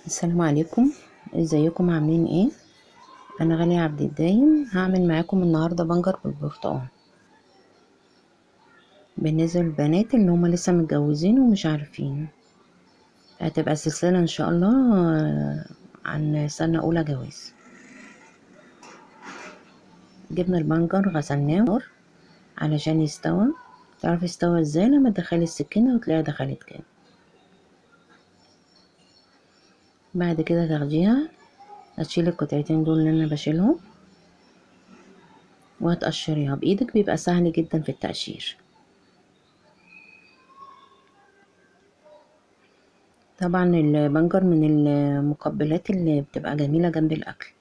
السلام عليكم. ازيكم عاملين ايه؟ انا غالية عبد الدايم، هعمل معاكم النهاردة بنجر بالبرتقال. بالنسبة للبنات اللي هما لسه متجوزين ومش عارفين، هتبقى سلسلة ان شاء الله عن سنة اولى جواز. جبنا البنجر غسلناه علشان يستوى. تعرف يستوى ازاي؟ لما تدخلي السكينة وتلاقيها دخلت كده. بعد كده تاخديها، هتشيلي القطعتين دول اللي انا بشيلهم وهتقشريها بايدك، بيبقى سهل جدا في التقشير. طبعا البنجر من المقبلات اللي بتبقى جميلة جنب الأكل،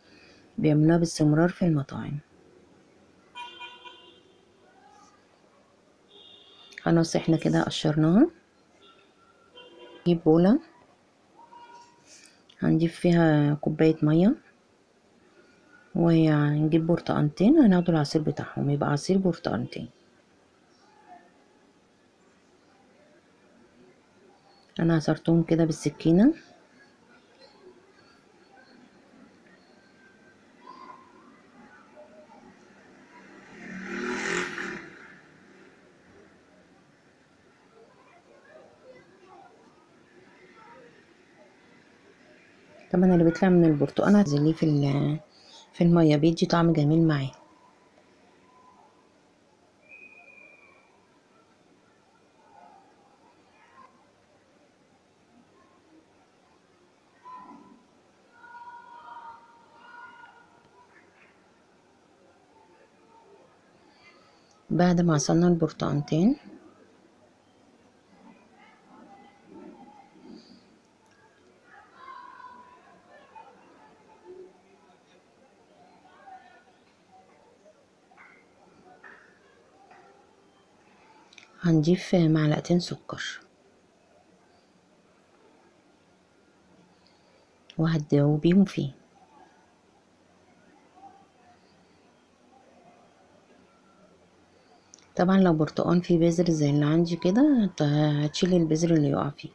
بيعملوها باستمرار في المطاعم. خلاص احنا كده قشرناها. نجيب بولة هنضيف فيها كوباية مية، وهنجيب برتقانتين هناخد العصير بتاعهم، يبقى عصير برتقانتين. انا عصرتهم كده بالسكينة. طبعا اللي بيطلع من البرتقال هتنزليه في المية، بيدي طعم جميل معاه. بعد ما عصرنا البرتقانتين، هنضيف معلقتين سكر وهتدوبيهم فيه. طبعا لو برتقان فيه بذر زي اللي عندي كده، هتشيلي البذر اللي يقع فيه.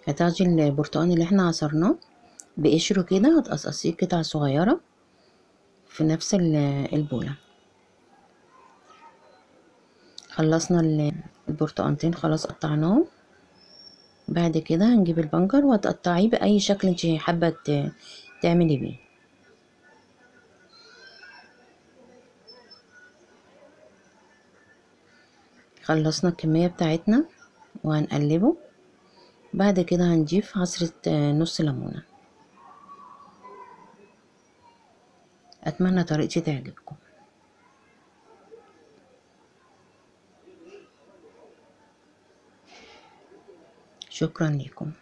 هتاخدي البرتقان اللي احنا عصرناه بقشره كده، هتقصقصيه قطع صغيرة في نفس البولة. خلصنا البرتقانتين، خلاص قطعناهم. بعد كده هنجيب البنجر وهتقطعيه بأي شكل انت حابة تعملي بيه. خلصنا الكمية بتاعتنا وهنقلبه. بعد كده هنضيف عصرة نص ليمونة. أتمنى طريقتي تعجبكم. شكرا لكم.